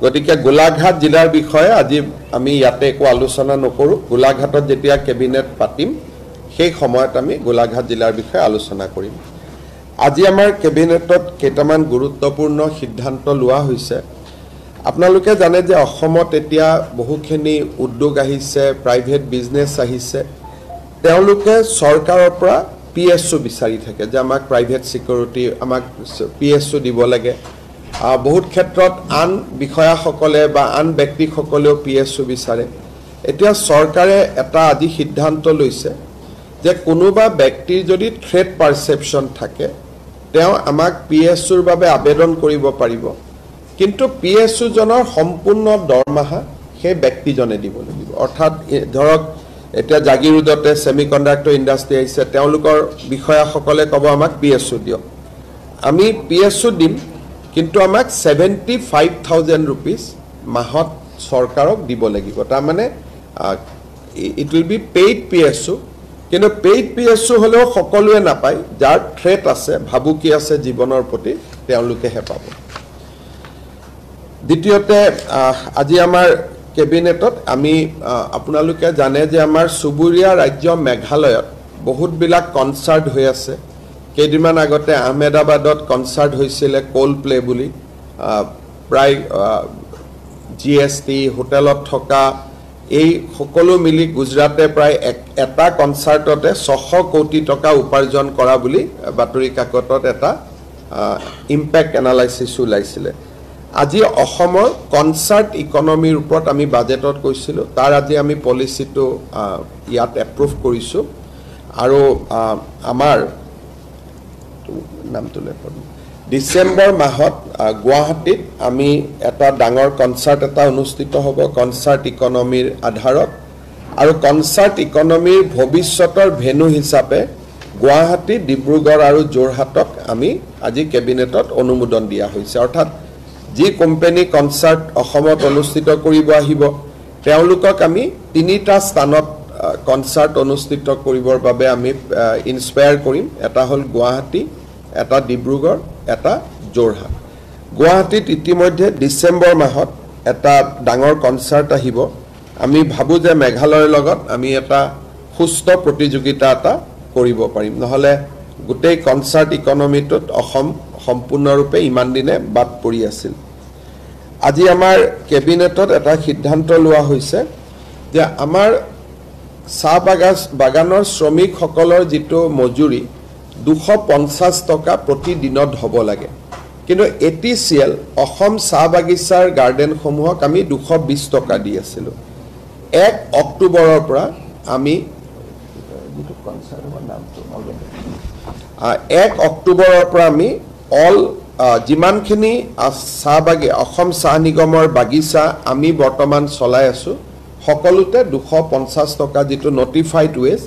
গতিকে গোলাঘাট জিলাৰ বিষয়ে আজি আমি ইয়াতে একো আলোচনা নকৰো গোলাঘাটত যেতিয়া কেবিনেট পাতিম সেই সময়ত আমি গোলাঘাট জিলাৰ বিষয়ে আলোচনা কৰিম আজি আমাৰ কেবিনেটত কেইটামান গুৰুত্বপূৰ্ণ সিদ্ধান্ত লোৱা হৈছে আপোনালোকে জানে যে অসমত এতিয়া বহুখিনি উদ্যোগ আহিছে প্ৰাইভেট বিজনেছ আহিছে তেওঁলোকে চৰকাৰৰ পৰা পিএছও বিচাৰি থাকে যে আমাক প্ৰাইভেট সিকিউৰিটি আমাক পিএছও দিব লাগে বহুত ক্ষেত্ৰত আন বিষয়াসকলে বা আন ব্যক্তিসকলেও পিএছও বিচাৰে এতিয়া চৰকাৰে এটা আজি সিদ্ধান্ত লৈছে যে কোনোবা ব্যক্তিৰ যদি থ্ৰেট পাৰসেপশন থাকে তেওঁ আমাক পিএছওৰ বাবে আবেদন কৰিব পাৰিব কিন্তু পিএছও জনৰ সম্পূৰ্ণ দৰমহা সেই ব্যক্তিজনে দিব লাগিব অৰ্থাৎ ধৰক এতিয়া জাগিৰোডতে সেমিকন্ডাক্টৰ ইণ্ডাষ্ট্ৰি আছে তেওঁলোকৰ বিষয়াসকলে ক'ব আমাক পিএছও দিয়ক আমি পিএছও দিম কিন্তু আমাক 75000 rupees মাহত চৰকাৰক দিব লাগিব তাৰ মানে ইট উইল বি পেইড পিএছও কিন্তু পেইড পিএছও হলেও সকলোৱে নাপায় যাৰ থ্ৰেট আছে ভাবুকি আছে জীৱনৰ প্ৰতি তেওঁলোকেহে পাব দ্বিতীয়তে আজি আমাৰ কেবিনেটত আমি আপোনালোকে জানে যে আমাৰ সুবুৰীয়া ৰাজ্য মেঘালয়ত বহুত বিলাক কনসাৰ্ট হৈ আছে কেইদিনমান আগতে আহমেদাবাদত কনসাৰ্ট হৈছিল কোল প্লে বুলি প্ৰায় জিএসটি হোটেলত থকা এই সকলো মিলি গুজৰাটে প্ৰায় এটা কনসাৰ্টতে 600 কোটি টকা উপাৰ্জন কৰা বুলি বাতৰি কাকতত এটা ইম্প্যাক্ট এনালাইসিস ওলাইছিল আজি অসমৰ কনসাৰ্ট ইকনমিৰ ওপৰত আমি বাজেটত কৈছিল তাৰ আজি আমি পলিচিটো ইয়াত এপ্ৰুভ কৰিছো আৰু আমাৰ নামটো লেখক ডিসেম্বৰ মাহত গুৱাহাটীত আমি এটা ডাঙৰ কনসাৰ্ট এটা অনুষ্ঠিত হ'ব কনসাৰ্ট ইকনমিৰ আধাৰত আৰু কনসাৰ্ট ইকনমিৰ ভৱিষ্যতৰ ভেনু হিচাপে গুৱাহাটী ডিব্ৰুগড় আৰু যোৰহাটক আমি আজি কেবিনেটত অনুমোদন দিয়া হৈছে অৰ্থাৎ যি কোম্পানী কনসাৰ্ট অসমত অনুষ্ঠিত কৰিব আহিব তেওঁলোকক আমি তিনিটা স্থানত কনসাৰ্ট অনুষ্ঠিত কৰিবৰ বাবে আমি ইনস্পায়াৰ কৰিম এটা হল গুৱাহাটী এটা ডিব্ৰুগড় এটা যোৰহাট গুৱাহাটীত ইতিমধ্যে ডিসেম্বৰ মাহত এটা ডাঙৰ কনসাৰ্ট আহিব আমি ভাবো যে মেঘালয়ৰ লগত আমি এটা সুস্থ প্ৰতিযোগিতা এটা কৰিব পাৰিম নহলে গোটেই কনসাৰ্ট ইকনমিটোত অসম সম্পূৰ্ণৰূপে ইমান দিনে বাদ পৰি আছিল আজি আমাৰ কেবিনেটত এটা সিদ্ধান্ত লোৱা হৈছে যে আমাৰ চাহ বাগানৰ শ্ৰমিকসকলৰ যিটো মজুৰি 250 টকা প্ৰতিদিনত হ'ব লাগে কিন্তু এটিসিএল অসম চাহ বাগিচাৰ গাৰ্ডেন সমূহক আমি 220 টকা দি আছিল 1 অক্টোবৰৰ পৰা আমি 1 অক্টোবৰৰ পৰা আমি অল জিমানখিনি চাহবাগী অসম চাহ নিগমৰ বাগিচা আমি বৰ্তমান চলাই আছো সকলোতে 250 টকা যেটো নটিফাইড ওয়েজ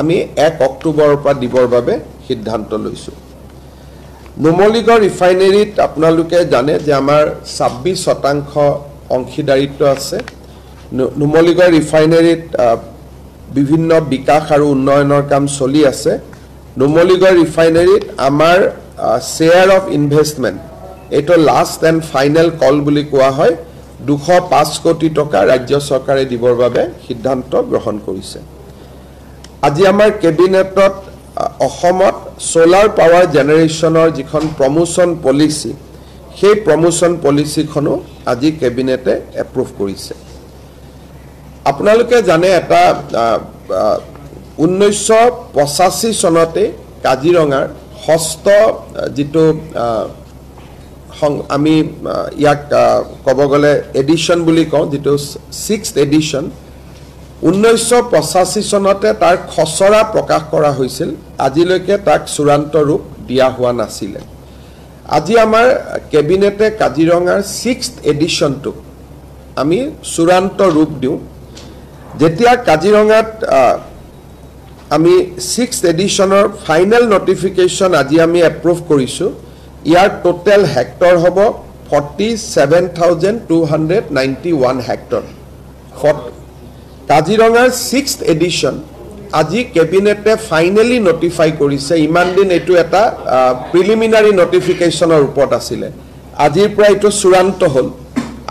আমি 1 অক্টোবৰৰ পৰা দিবৰ বাবে সিদ্ধান্ত লৈছো নুমলীগড় ৰিফাইনাৰীত আপোনালোকে জানে যে আমাৰ 26% অংশীদাৰিত্ব আছে নুমলীগড় ৰিফাইনাৰীত বিভিন্ন বিকাশ আৰু উন্নয়নৰ কাম চলি আছে নুমলীগড় ৰিফাইনাৰীত আমাৰ share of investment এটো লাষ্ট এন্ড ফাইনাল কল বুলি কোৱা হয় 205 কোটি টকা ৰাজ্য চৰকাৰে দিবৰ বাবে সিদ্ধান্ত গ্ৰহণ কৰিছে আজি আমাৰ কেবিনেটত অসমত সোলাৰ পাৱাৰ জেনাৰেশনৰ যিখন প্ৰমোশন পলিচি সেই প্ৰমোশন পলিচিখনো আজি কেবিনেটে এপ্ৰুভ কৰিছে আপোনালোকে জানে এটা 1985 চনতে কাজিৰঙাৰ ষষ্ঠ যেটো আমি ইয়াক ক'ব গলে এডিশন বুলি কওঁ যেটো 6th এডিশন 1985 চনতে তাৰ খসৰা প্ৰকাশ কৰা হৈছিল আজিলৈকে তাক চূড়ান্ত ৰূপ দিয়া হোৱা নাছিল আজি আমাৰ কেবিনেটে কাজিৰঙাৰ 6th এডিশনটো আমি চূড়ান্ত ৰূপ দিও যেতিয়া কাজিৰঙাত আমি 6th এডিশনৰ ফাইনাল নোটিফিকেশন আজি আমি এপ্ৰুভ কৰিছো ইয়াৰ টোটাল হেক্টৰ হ'ব 47291 হেক্টৰ কাজিৰঙাৰ 6th এডিশন আজি কেবিনেটে ফাইনালি নোটিফাই কৰিছে ইমান দিন এটো এটা প্ৰিলিমিনাৰী নোটিফিকেশনৰ ওপৰত আছিল আজিৰ পৰা এইটো চূড়ান্ত হ'ল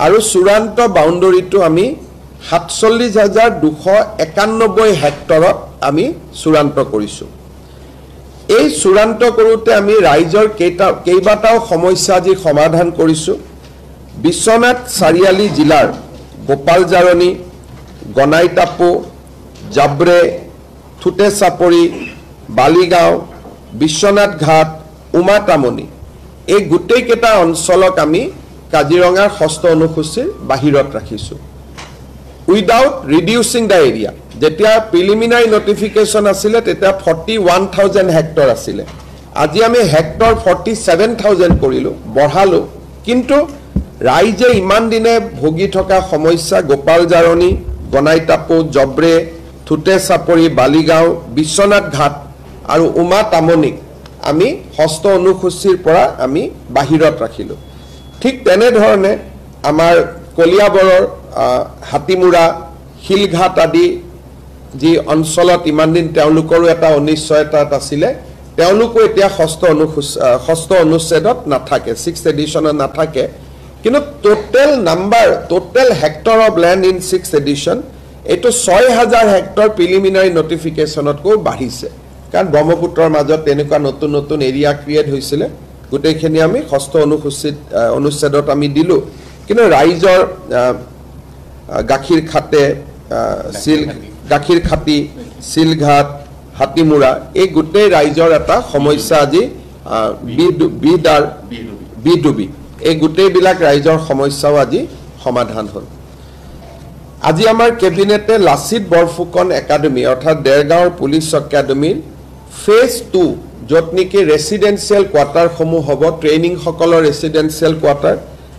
আৰু চূড়ান্ত বাউণ্ডৰীটো আমি ৪৭,২৯১ হেক্টৰত আমি চূড়ান্ত কৰিছোঁ এই চূড়ান্ত কৰোঁতে আমি ৰাইজৰ কেইবাটাও সমস্যা আজি সমাধান কৰিছোঁ বিশ্বনাথ চাৰিআলি জিলাৰ গোপালজাৰণী গনাইটাপু জাব্ৰে থুটে চাপৰি বালিগাঁও বিশ্বনাথ ঘাট উমাতামনি এই গোটেইকেইটা অঞ্চলক আমি কাজিৰঙাৰ ষষ্ঠ অনুসূচীৰ বাহিৰত ৰাখিছোঁ উইদাউট ৰিডিউচিং দ্য এৰিয়া যেতিয়া প্ৰিলিমিনাৰী নটিফিকেশ্যন আছিলে তেতিয়া 41,000 হেক্টৰ আছিলে আজি আমি হেক্টৰ 47,000 কৰিলোঁ বঢ়ালোঁ কিন্তু ৰাইজে ইমান দিনে ভুগি থকা সমস্যা গোপালজাৰণী গনাইটাপু জব্ৰে থুটে চাপৰি বালিগাঁও বিশ্বনাথ ঘাট আৰু উমাতামনিক আমি ষষ্ঠ অনুসূচীৰ পৰা আমি বাহিৰত ৰাখিলোঁ ঠিক তেনেধৰণে আমাৰ কলিয়াবৰৰ হাতীমুৰা শিলঘাট আদি যি অঞ্চলত ইমান দিন তেওঁলোকৰো এটা অনিশ্চয়তাত আছিলে তেওঁলোকো এতিয়া ষষ্ঠ অনুচ্ছেদত নাথাকে 6th এডিশ্যনত নাথাকে কিন্তু total hectare of land in 6th edition এইটো 6,000 হেক্টৰ প্ৰিলিমিনাৰী নটিফিকেশ্যনতকৈ বাঢ়িছে কাৰণ ব্ৰহ্মপুত্ৰৰ মাজত তেনেকুৱা নতুন নতুন এৰিয়া ক্ৰিয়েট হৈছিলে গোটেইখিনি আমি ষষ্ঠ অনুচ্ছেদত আমি দিলোঁ কিন্তু ৰাইজৰ গাখীৰ খাটি শিলঘাট হাতীমুৰা এই গোটেই ৰাইজৰ এটা সমস্যা আজি বিডুবি এই গোটেইবিলাক ৰাইজৰ সমস্যাও আজি সমাধান হ'ল আজি আমাৰ কেবিনেটে লাচিত বৰফুকন একাডেমি অৰ্থাৎ দেৰগাঁৱৰ পুলিচ একাডেমিৰ ফেজ 2 য'ত নেকি ৰেচিডেন্সিয়েল কোৱাৰ্টাৰসমূহ হ'ব ট্ৰেইনিংসকলৰ ৰেচিডেন্সিয়েল কোৱাৰ্টাৰ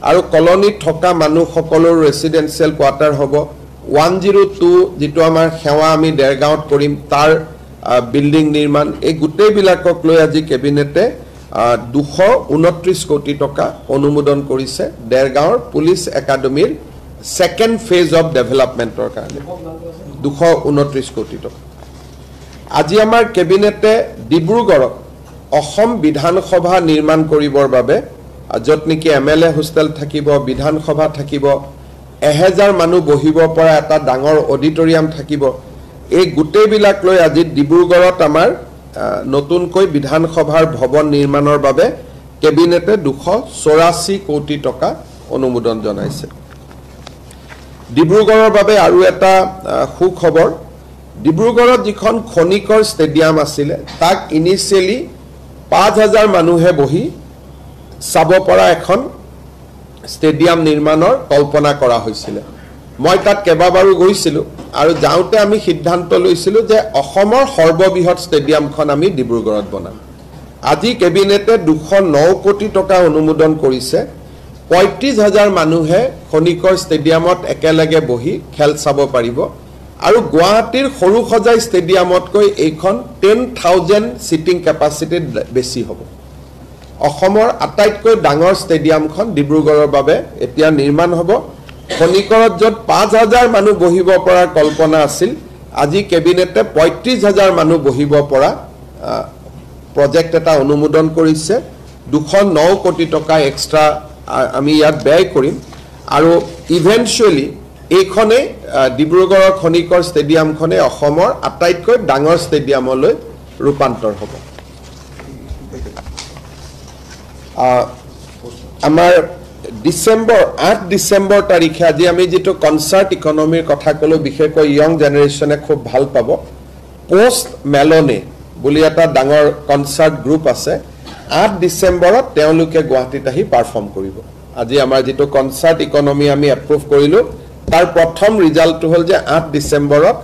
আৰু কলনীত থকা মানুহসকলৰ ৰেচিডেন্সিয়েল কোৱাৰ্টাৰ হ'ব 102 যিটো আমাৰ সেৱা আমি দেৰগাঁৱত কৰিম তাৰ বিল্ডিং নিৰ্মাণ এই গোটেইবিলাকক লৈ আজি কেবিনেটে 229 কোটি টকা অনুমোদন কৰিছে দেৰগাঁৱৰ পুলিচ একাডেমিৰ সেকেন্ড ফেজ অফ ডেভেলপমেন্টৰ কাৰণে 229 কোটি টকা আজি আমাৰ কেবিনেটে ডিব্ৰুগড়ত অসম বিধানসভা নিৰ্মাণ কৰিবৰ বাবে য'ত নেকি MLA হোষ্টেল থাকিব বিধানসভা থাকিব 1000 মানুহ বহিব পৰা এটা ডাঙৰ অডিটৰিয়াম থাকিব এই গোটেইবিলাক লৈ আজি ডিব্ৰুগড়ত আমাৰ নতুনকৈ বিধানসভাৰ ভৱন নিৰ্মাণৰ বাবে কেবিনেটে 284 কোটি টকা অনুমোদন জনাইছে ডিব্ৰুগড়ৰ বাবে আৰু এটা সুখবৰ ডিব্ৰুগড়ত যিখন খনিকৰ ষ্টেডিয়াম আছিলে তাক ইনিচিয়েলি 5,000 মানুহে বহি চাব পৰা এখন ষ্টেডিয়াম নিৰ্মাণৰ কল্পনা কৰা হৈছিল মই তাত কেইবাবাৰো গৈছিলোঁ আৰু যাওঁতে আমি সিদ্ধান্ত লৈছিলোঁ যে অসমৰ সৰ্ববৃহৎ ষ্টেডিয়ামখন আমি ডিব্ৰুগড়ত বনাম আজি কেবিনেটে 209 কোটি টকা অনুমোদন কৰিছে 35,000 মানুহে খনিকৰ ষ্টেডিয়ামত একেলগে বহি খেল চাব পাৰিব আৰু গুৱাহাটীৰ সৰুসজাই ষ্টেডিয়ামতকৈ এইখন 10,000 সিটিং কেপাচিটিত বেছি হ'ব অসমৰ আটাইতকৈ ডাঙৰ ষ্টেডিয়ামখন ডিব্ৰুগড়ৰ বাবে এতিয়া নিৰ্মাণ হ'ব খনিকৰত য'ত 5,000 মানুহ বহিব পৰা কল্পনা আছিল আজি কেবিনেটে 35,000 মানুহ বহিব পৰা প্ৰজেক্ট এটা অনুমোদন কৰিছে 209 কোটি টকা এক্সট্ৰা আমি ইয়াত ব্যয় কৰিম আৰু ইভেন্টুৱেলি এইখনে ডিব্ৰুগড়ৰ খনিকৰ ষ্টেডিয়ামখনে অসমৰ আটাইতকৈ ডাঙৰ ষ্টেডিয়ামলৈ ৰূপান্তৰ হ'ব আমাৰ 8 ডিসেম্বৰ তাৰিখে আজি আমি যেটো কনসাৰ্ট ইকনমিৰ কথা কলো বিশেষকৈ ইয়ং জেনাৰেশনে খুব ভাল পাব পোষ্ট মেলনে বুলি এটা ডাঙৰ কনসাৰ্ট গ্ৰুপ আছে 8 ডিসেম্বৰত তেওঁলোকে গুৱাহাটীত আহি পাৰফৰ্ম কৰিব আজি আমাৰ যেটো কনসাৰ্ট ইকনমি আমি এপ্ৰুভ কৰিলো তাৰ প্ৰথম ৰিজাল্ট হ'ল যে 8 ডিসেম্বৰত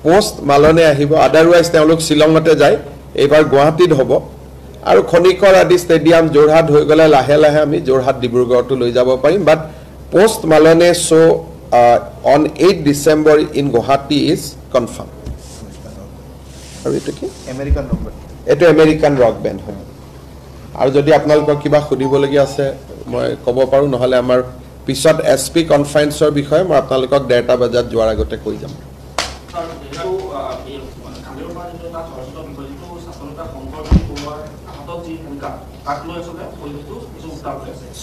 পোষ্ট মেলনে আহিব আদাৰৱাইজ তেওঁলোক শিলংতে যায় এবাৰ গুৱাহাটীত হ'ব আৰু খনিকৰ আদি ষ্টেডিয়াম জোৰহাট হৈ গলে লাহে লাহে আমি জোৰহাট ডিব্ৰুগড়টো লৈ যাব পাৰিম but Post Malone show on 8 December in Guwahati is confirm আৰু এটো কি আমেৰিকান ৰক বেণ্ড এটো আমেৰিকান ৰক বেণ্ড হয় আৰু যদি আপোনালোকৰ কিবা খুদিবলগীয়া আছে মই ক'ব পাৰো নহলে আমাৰ পিছত এসপি কনফাৰেন্সৰ বিষয়ে মই আপোনালোকক 1:30 বজাত যোৱাৰ আগতে কৈ যাম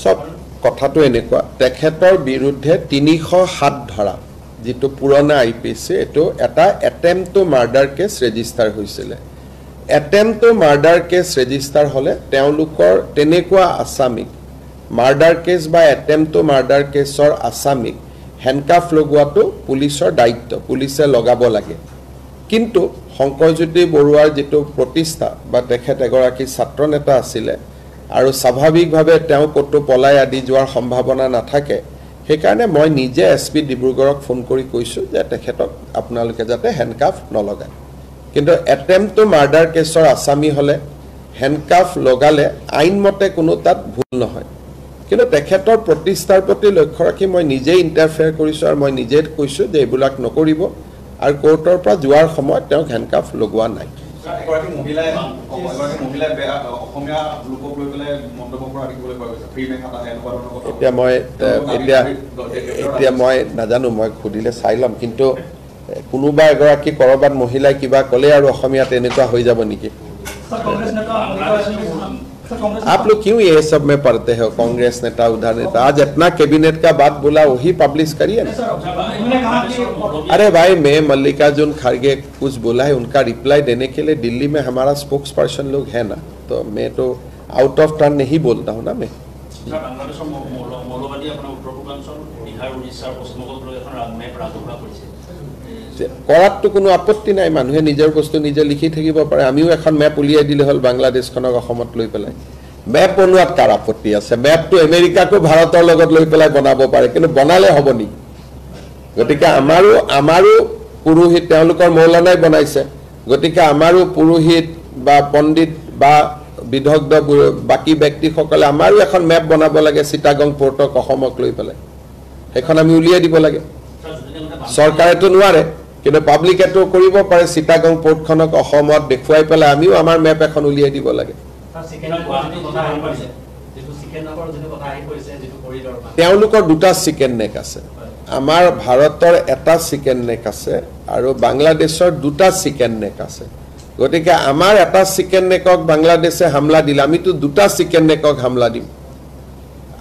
সব কথাটো এনেকুৱা তেখেতৰ বিৰুদ্ধে 307 ধাৰা যেটো পুৰণা আইপিসি এটো এটা attempt to murder case register হৈছিল attempt to murder case register হলে তেওঁলোকৰ তেনেকুৱা আসামিক মাৰ্ডাৰ কেছ বা অ্যাটেম্প্ট টু মাৰ্ডাৰ কেছৰ আসামিক হেণ্ডকাফ লগোৱাটো পুলিচৰ দায়িত্ব পুলিচে লগাব লাগে কিন্তু শংকৰজ্যোতি বৰুৱাৰ যেটো প্ৰতিষ্ঠা বা তেখেত এগৰাকী ছাত্ৰ নেতা আছিল আৰু স্বাভাৱিকভাৱে তেওঁ কতো পলাই আদি যোৱাৰ সম্ভাৱনা নাথাকে সেইকাৰণে মই নিজে এসপি ডিব্ৰুগড়ক ফোন কৰি কৈছো যে তেখেতক আপোনালোকে যাতে হেণ্ডকাফ নলগায় কিন্তু অ্যাটেম্প্ট টু মাৰ্ডাৰ কেছৰ আসামি হলে হেণ্ডকাফ লগালে আইনমতে কোনো তাত ভুল নহয় কিন্তু তেখেতৰ প্ৰতিষ্ঠাৰ প্ৰতি লক্ষ্য ৰাখি মই নিজে ইন্টাৰফেয়াৰ কৰিছো আৰু মই নিজে কৈছো যে এইবিলাক নকৰিব আৰু কোৰ্টৰ পৰা যোৱাৰ সময়ত তেওঁ হেণ্ডকাফ লগোৱা নাই এগৰাকী মহিলাই অসমীয়া লোকক লৈ পেলাই মন্তব্য কৰা দেখিবলৈ পোৱা গৈছে ফ্ৰী মেঘাটা এনেকুৱা ধৰণৰ কথা এতিয়া মই নাজানো মই খুদিলে চাই লম কিন্তু কোনোবা এগৰাকী কৰবাত মহিলাই কিবা ক'লে আৰু অসমীয়াত এনেকুৱা হৈ যাব নেকি आप लोग क्यों ये सब में पढ़ते हो कांग्रेस नेता उधर नेता आज इतना कैबिनेट का बात बोला वही पब्लिश करिए ना अरे भाई मैं मल्लिकार्जुन खड़गे कुछ बोला है उनका रिप्लाई देने के लिए दिल्ली में हमारा स्पोक्स पर्सन लोग है ना तो मैं तो आउट ऑफ टर्न नहीं बोलता हूँ ना मैं কৰাটো কোনো আপত্তি নাই মানুহে নিজৰ বস্তু নিজে লিখি থাকিব পাৰে আমিও এখন ম্যাপ উলিয়াই দিলে হল বাংলাদেশখনক অসমত লৈ পেলাই ম্যাপ বনোৱাত কাৰ আপত্তি আছে ম্যাপটো আমেৰিকাকো ভাৰতৰ লগত লৈ পেলাই বনাব পাৰে কিন্তু বনালে হ'ব নি গতিকে আমাৰো পুৰোহিত তেওঁলোকৰ মৌলানাই বনাইছে গতিকে আমাৰো পুৰোহিত বা পণ্ডিত বা বিদগ্ধ বাকি ব্যক্তিসকলে আমাৰো এখন ম্যাপ বনাব লাগে চিটাগং পোৰ্টক অসমক লৈ পেলাই এখন আমি উলিয়াই দিব লাগে চৰকাৰেতো নোৱাৰে কিন্তু পাব্লিকেটো কৰিব পাৰে চিটাগং পোৰ্টখনক অসমত দেখুৱাই পেলাই আমিও আমাৰ ম্যাপ এখন উলিয়াই দিব লাগে তেওঁলোকৰ দুটা চিকেন নেক আছে আমাৰ ভাৰতৰ এটা চিকেন নেক আছে আৰু বাংলাদেশৰ দুটা চিকেন নেক আছে গতিকে আমাৰ এটা চিকেন নেকক বাংলাদেশে হামলা দিলে আমিতো দুটা চিকেন নেকক হামলা দিম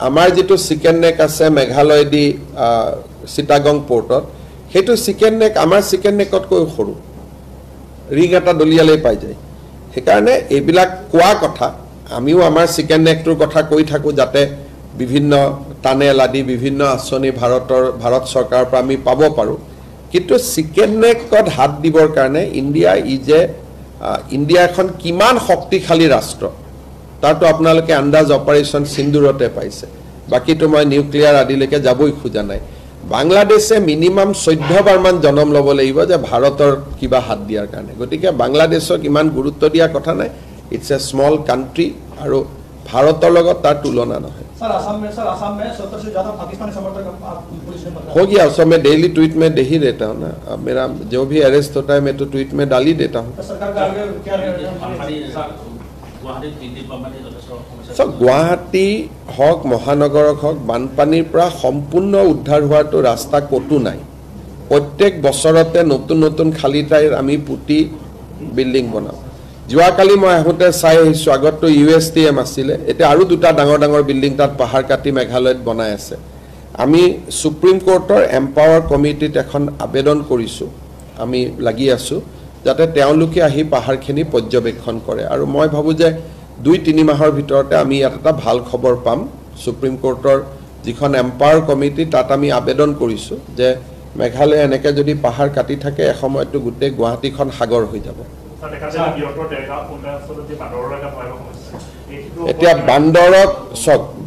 আমাৰ যেটো চিকেন নেক আছে মেঘালয় দি চিটাগং পোৰ্টত হেতু চিকেন নেক আমাৰ চিকেন নেকত কৈ খৰু ৰিং এটা দলিয়ালে পাই যায় হেকাৰণে এইবিলাক কোৱা কথা আমিও আমাৰ চিকেন নেকটোৰ কথা কৈ থাকো যাতে বিভিন্ন টানেল আদি বিভিন্ন আঁচনি ভাৰত চৰকাৰৰ পৰা আমি পাব পাৰো কিন্তু চিকেন নেকত হাত দিবৰ কাৰণে ইণ্ডিয়া এখন কিমান শক্তিশালী ৰাষ্ট্ৰ তাতো আপোনালোকে আন্দাজ অপাৰেচন সিন্দুৰতে পাইছে বাকিটো মই নিউক্লিয়াৰ আদিলৈকে যাবই খোজা নাই বাংলাদেশে মিনিমাম 14 বাৰ মান জনম ল'ব লাগিব যে ভাৰতৰ কিবা হাত দিয়াৰ কাৰণে গতিকে বাংলাদেশক ইমান গুৰুত্ব দিয়া কথা নাই ইটস এ স্মল কান্ট্ৰি আৰু ভাৰতৰ লগত তাৰ তুলনা নহয় सर असम में 70 से ज्यादा पाकिस्तानी समर्थक पुलिस ने पकड़ा हो गया उसमें मैं डेली ट्वीट में दे ही देता हूँ ना अब मेरा जो भी अरेस्ट होता है मैं तो ट्वीट में डाल ही देता हूँ सरकार का आगे क्या गुवाहाटी हक महानगरक हक बानपानीर পৰা সম্পূৰ্ণ উদ্ধাৰ হোৱাটো ৰাস্তা কতো নাই প্ৰত্যেক বছৰতে নতুন নতুন খালি ঠাইৰ আমি পুতি বিল্ডিং বনাও যোৱাকালি মই আহোতে চাই আহিছো আগতো ইউএসটিএম আছিল এতিয়া আৰু দুটা ডাঙৰ ডাঙৰ বিল্ডিং তাত পাহাৰ কাটি মেঘালয়ত বনাই আছে আমি সুপ্ৰিম কোৰ্টৰ এম্পাৱাৰ কমিটিত এখন আবেদন কৰিছো আমি লাগি আছো যাতে তেওঁলোকে আহি পাহাৰখিনি পৰ্যবেক্ষণ কৰে আৰু মই ভাবো যে 2-3 মাহৰ ভিতৰতে আমি এটা ভাল খবৰ পাম সুপ্ৰিম কোৰ্টৰ যিখন এম্পাৱাৰ কমিটি তাত আমি আবেদন কৰিছো যে মেঘালয় এনেকে যদি পাহাৰ কাটি থাকে এসময়তো গুটে গুৱাহাটীখন সাগৰ হৈ যাব এতিয়া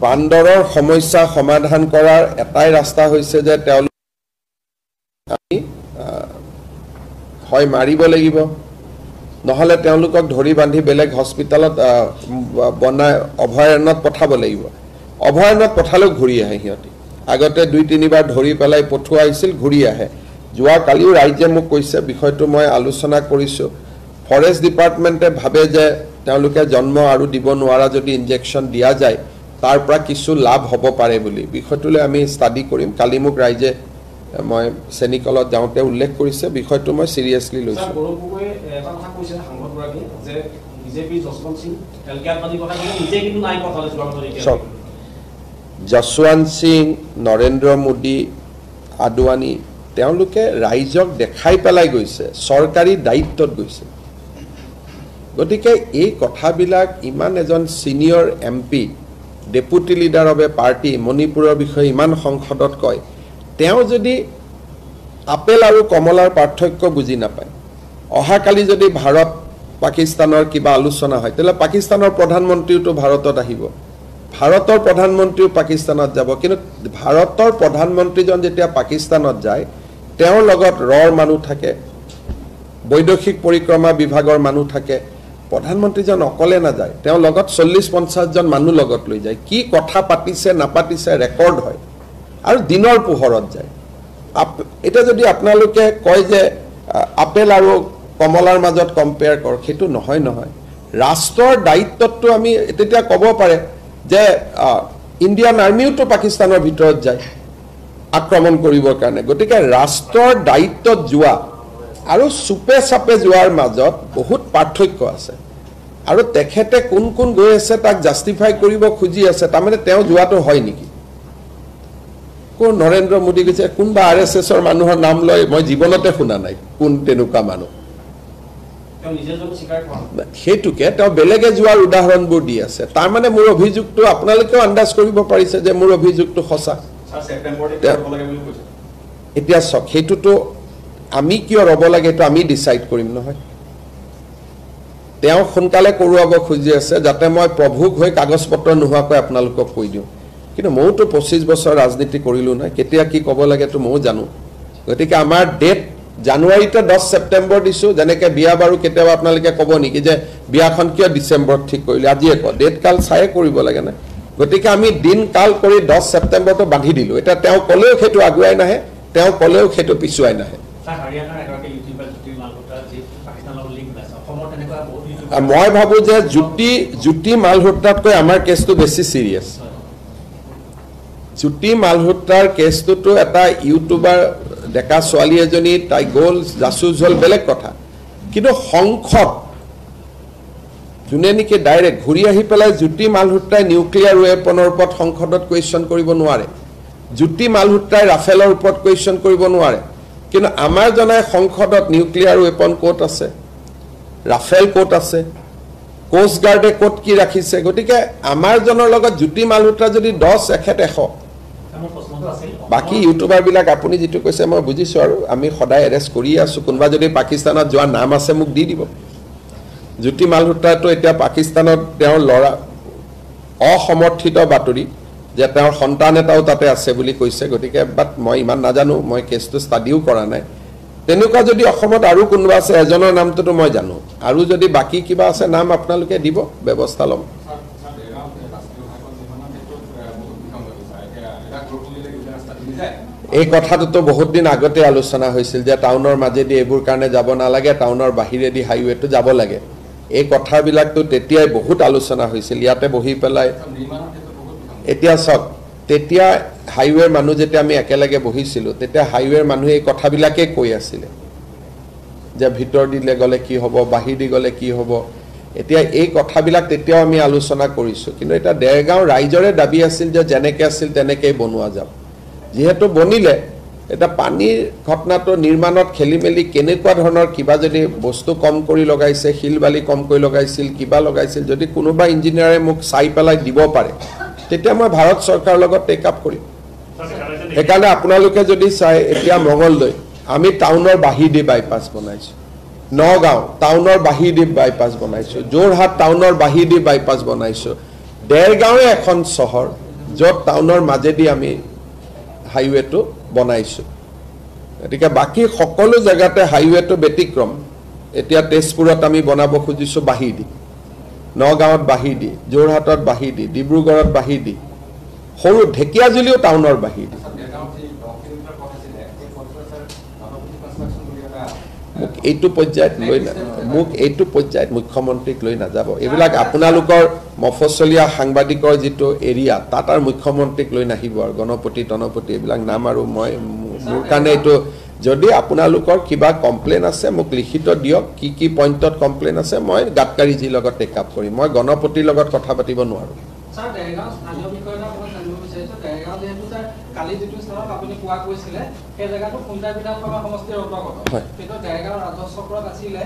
বান্দৰৰ সমস্যা সমাধান কৰাৰ এটাই ৰাস্তা হৈছে যে তেওঁলোক আমি হয় মাৰিব লাগিব নহলে তেওঁলোকক ধৰি বান্ধি বেলেগ হস্পিটালত বনাই অভয়াৰণ্যত পঠাব লাগিব অভয়াৰণ্যত পঠালেও ঘূৰি আহে সিহঁতি আগতে 2-3 বাৰ ধৰি পেলাই পঠোৱা হৈছিল ঘূৰি আহে যোৱা কালিও ৰাজ্যে মোক কৈছে বিষয়টো মই আলোচনা কৰিছো ফৰেষ্ট ডিপাৰ্টমেন্টে ভাবে যে তেওঁলোকে জন্ম আৰু দিব নোৱাৰা যদি ইনজেকশন দিয়া যায় তাৰ পৰা কিছু লাভ হ'ব পাৰে বুলি বিষয়টোলে আমি ষ্টাডি কৰিম কালি মোক ৰাজ্যে মই সেনিকলত যাওঁতে উল্লেখ কৰিছে বিষয়টো মই সিৰিয়াসলি লৈছো গৌৰৱগগৈ এটা কথা কৈছে সাংবাদিকগৰাকী যে বিজেপি জসবন্ত সিং এলকেআবাদী কথা কৈছে নিজে কিন্তু নাই কথা লৈছে যশৱন্ত সিং নৰেন্দ্ৰ মোদী আদৱানী তেওঁলোকে ৰাইজক দেখাই পেলাই গৈছে চৰকাৰী দায়িত্বত গৈছে গতিকে এই কথাবিলাক ইমান এজন senior MP deputy leader of A party মণিপুৰৰ বিষয়ে ইমান সংসদত কয় তেওঁ যদি আপেল আৰু কমলাৰ পাৰ্থক্য বুজি নাপায় অহাকালি যদি ভাৰত পাকিস্তানৰ কিবা আলোচনা হয় তেলে পাকিস্তানৰ প্ৰধানমন্ত্ৰীটো ভাৰতত আহিব ভাৰতৰ প্ৰধানমন্ত্ৰীও পাকিস্তানত যাব কিন্তু ভাৰতৰ প্ৰধানমন্ত্ৰীজন যেতিয়া পাকিস্তানত যায় তেওঁৰ লগত ৰৰ মানুহ থাকে বৈদেশিক পৰিক্ৰমা বিভাগৰ মানুহ থাকে প্ৰধানমন্ত্ৰীজন অকলে নাযায় তেওঁ লগত 40-50 জন মানুহ লগত লৈ যায় কি কথা পাতিছে নাপাতিছে ৰেকৰ্ড হয় আৰু দিনৰ পোহৰত যায় এটা যদি আপোনালোকে কয় যে আপেল আৰু কমলাৰ মাজত কম্পেয়াৰ কৰ সেইটো নহয় ৰাষ্ট্ৰৰ দায়িত্বটো আমি তেতিয়া ক'ব পাৰে যে ইণ্ডিয়ান আৰ্মিওটো পাকিস্তানৰ ভিতৰত যায় আক্ৰমণ কৰিবৰ কাৰণে গতিকে ৰাষ্ট্ৰৰ দায়িত্বত যোৱা আৰু সুপে সাপে যোৱাৰ মাজত বহুত পাৰ্থক্য আছে আৰু তেখেতে কোন কোন গৈ আছে তাক জাস্টিফাই কৰিব খুজি আছে তাৰমানে তেওঁ যোৱাটো হয় নেকি কোন নৰেন্দ্ৰ মোদী গৈছে কোনবা আৰএছএছৰ মানুহৰ নাম লয় মই জীৱনতে শুনা নাই কোন তেনেকুৱা মানুহ সেইটোকে তেওঁ বেলেগে যোৱাৰ উদাহৰণবোৰ দি আছে তাৰমানে মোৰ অভিযোগটো আপোনালোকেও আন্দাজ কৰিব পাৰিছে যে মোৰ অভিযোগটো সঁচা এতিয়া চক সেইটোতো আমি কিয় ৰব লাগে এইটো আমি ডিসাইড কৰিম নহয় তেওঁ সোনকালে কৰোৱাব খুজি আছে যাতে মই প্ৰভুক হৈ কাগজ পত্ৰ নোহোৱাকৈ আপোনালোকক কৈ দিওঁ কিন্তু মইতো 25 বছৰ ৰাজনীতি কৰিলো না কেতিয়া কি ক'ব লাগে তো মই জানো গতিকে আমাৰ ডেট জানুৱাৰীতে 10 ছেপ্টেম্বৰ দিছো যেনেকে বিয়া বাৰু কেতিয়াবা আপোনালোকে ক'ব নেকি যে বিয়াখন কিয় ডিসেম্বৰত ঠিক কৰিলে আজি এক ডেট কাল চাই কৰিব লাগে না গতিকে আমি দিন কাল কৰি 10 ছেপ্টেম্বৰটো বান্ধি দিলো এটা তেওঁ কলেও সেইটো আগুৱাই নাহে তেওঁ কলেও সেইটো পিছুৱাই নাহে মই ভাবো যে জুতি মালহোত্ৰাতকৈ আমাৰ কেছটো বেছি সিৰিয়াস জুতি মালহোত্ৰাৰ কেছটো এটা ইউটিউবাৰ ডেকা ছোৱালী এজনী তাই গোল জাসুস হল বেলেগ কথা কিন্তু সংসদ যোনে নেকি ডাইৰেক্ট ঘূৰি আহি পেলাই জুতি মালহোত্ৰাই নিউক্লিয়াৰ ৱেপনৰ ওপৰত সংসদত কুৱেশ্যন কৰিব নোৱাৰে জুতি মালহোত্ৰাই ৰাফেলৰ ওপৰত কুৱেশ্যন কৰিব নোৱাৰে কিন্তু আমাৰ জনাই সংসদত নিউক্লিয়াৰ ৱেপন কোট আছে ৰাফেল কোট আছে কোষ্ট গাৰ্ডে কোট কি ৰাখিছে গতিকে আমাৰ জনৰ লগত জুতি মালহোত্ৰা যদি 10 এখেত 100 বাকি ইউটিউবাৰ বিলাক আপুনি যেটো কৈছে মই বুজিছো আৰু আমি সদায় এৰেষ্ট কৰি আছো কোনবা যদি পাকিস্তানত যোৱা নাম আছে মোক দি দিব জুতি মালহোত্ৰাটো এতিয়া পাকিস্তানত তেওঁৰ লৰা অসমৰ্থিত বাতৰি যে তেওঁৰ সন্তান এটাও তাতে আছে বুলি কৈছে গতিকে বাট মই ইমান নাজানো মই কেছটো ষ্টাডিও কৰা নাই তেনেকুৱা যদি অসমত আৰু কোনবা আছে এজনৰ নামটো মই জানো আৰু যদি বাকি কিবা আছে নাম আপোনালোকে দিব ব্যৱস্থা লম এই কথাটো বহুত দিন আগতে আলোচনা হৈছিল যে টাউনৰ মাজেদি এবোৰ কাৰণে যাব নালাগে টাউনৰ বাহিৰেদি হাইৱেটো যাব লাগে এই কথাবিলাকটো তেতিয়াই বহুত আলোচনা হৈছিল ইয়াতে বহি পেলাই এতিয়া সক তেতিয়া হাইৱেৰ মানুহ যেতিয়া আমি একেলগে বহিছিলো তেতিয়া হাইৱেৰ মানুহে এই কথাবিলাকে কৈ আছিল যে ভিতৰ দিলে গলে কি হ'ব বাহিৰ দি গলে কি হ'ব এতিয়া এই কথাবিলাক তেতিয়াও আমি আলোচনা কৰিছো কিন্তু এটা দেৰগাঁও ৰাইজৰে দাবী আছিল যে যেনেকৈ আছিল তেনেকৈ বনোৱা যাব যেহেতু বনিলে এটা পানীৰ ঘটনাটো নিৰ্মাণত খেলিমেলি কেনেকুৱা ধৰণৰ কিবা যদি বস্তু কম কৰি লগাইছে হিলবালি কম কৰি লগাইছিল কিবা লগাইছিল যদি কোনোবা ইঞ্জিনিয়াৰে মোক চাই পেলাই দিব পাৰে তেতিয়া মই ভাৰত চৰকাৰৰ লগত টেক আপ কৰিম একালে আপোনালোকে যদি চাই এতিয়া মঙ্গলদৈ আমি টাউনৰ বাহিদি বাইপাস বনাইছো নগাঁও টাউনৰ বাহিদি বাইপাস বনাইছো জোৰহাট টাউনৰ বাহিদি বাইপাস বনাইছো দেৰগাঁৱে এখন চহৰ য'ত টাউনৰ মাজেদি আমি হাইৱেটো বনাইছো গতিকে বাকি সকলো জায়গাতে হাইৱেটো ব্যতিক্ৰম এতিয়া তেজপুৰত আমি বনাব খুজিছো বাহিদি নগাঁৱত বাহিদি জোৰহাটত বাহিদি ডিব্ৰুগড়ত বাহিদি সৰু ঢেকিয়াজুলিও টাউনৰ বাহিদি এইটো পৰ্যায়ত লৈ না মোক এইটো পৰ্যায়ত মুখ্যমন্ত্ৰীক লৈ নাযাব এইবিলাক আপোনালোকৰ মফচলীয়া সাংবাদিকৰ যেটো এৰিয়া তাত আৰু মুখ্যমন্ত্ৰীক লৈ নাহিব আৰু গণপতি তনপতি এইবিলাক নাম আৰু মই মোৰ কাৰণে এইটো যদি আপোনালোকৰ কিবা কমপ্লেইন আছে মোক লিখিত দিয়ক কি পইণ্টত কমপ্লেইন আছে মই গাটকাৰী জি লগত টেক আপ কৰিম মই গণপতিৰ লগত কথা পাতিব নোৱাৰো স্যাৰ দেৰগাঁও স্থানীয় বিষয়ৰ পৰা জানিব বিচাৰিছো কালি যিটো স্থানত আপুনি কোৱা কৈছিলে সেই জেগাটো খুমটাই বিধানসভা সমষ্টিৰ অন্তৰ্গত কিন্তু দেৰগাঁও ৰাজহ চক্ৰত আছিলে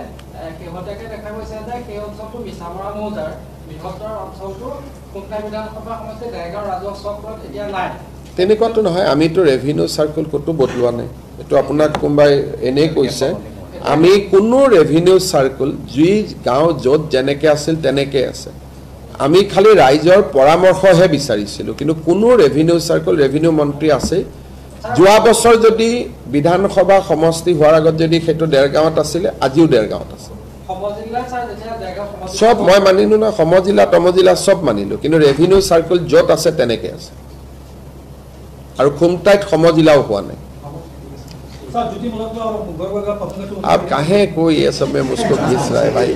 শেহতীয়াকৈ দেখা গৈছে যে সেই অঞ্চলটো মিছামৰা মৌজাৰ বৃহত্তৰ অঞ্চলটো খুমটাই বিধানসভা সমষ্টিৰ দেৰগাঁও ৰাজহ চক্ৰত এতিয়া নাই তেনেকুৱাটো নহয় আমিতো ৰেভিনিউ চাৰ্কুল ক'তো বদলোৱা নাই এইটো আপোনাক কোনোবাই এনেই কৈছে আমি কোনো ৰেভিনিউ চাৰ্কুল যি গাঁও য'ত যেনেকৈ আছিল তেনেকৈ আছে আমি খালি ৰাইজৰ পৰামৰ্শহে বিচাৰিছিলোঁ কিন্তু কোনো ৰেভিনিউ চাৰ্কুল ৰেভিনিউ মন্ত্ৰী আছে যোৱা বছৰ যদি বিধানসভা সমষ্টি হোৱাৰ আগত যদি সেইটো দেৰগাঁৱত আছিলে আজিও দেৰগাঁৱত আছে চব মই মানিলোঁ নহয় সমজিলা তমজিলা চব মানিলোঁ কিন্তু ৰেভিনিউ চাৰ্কুল য'ত আছে তেনেকৈ আছে আৰু খুমটাইত সমজিলাও হোৱা নাই सर ज्योति मुलक और गौरव का पसंद आप काहे कोई ये सब में मुझको घिस रहा है भाई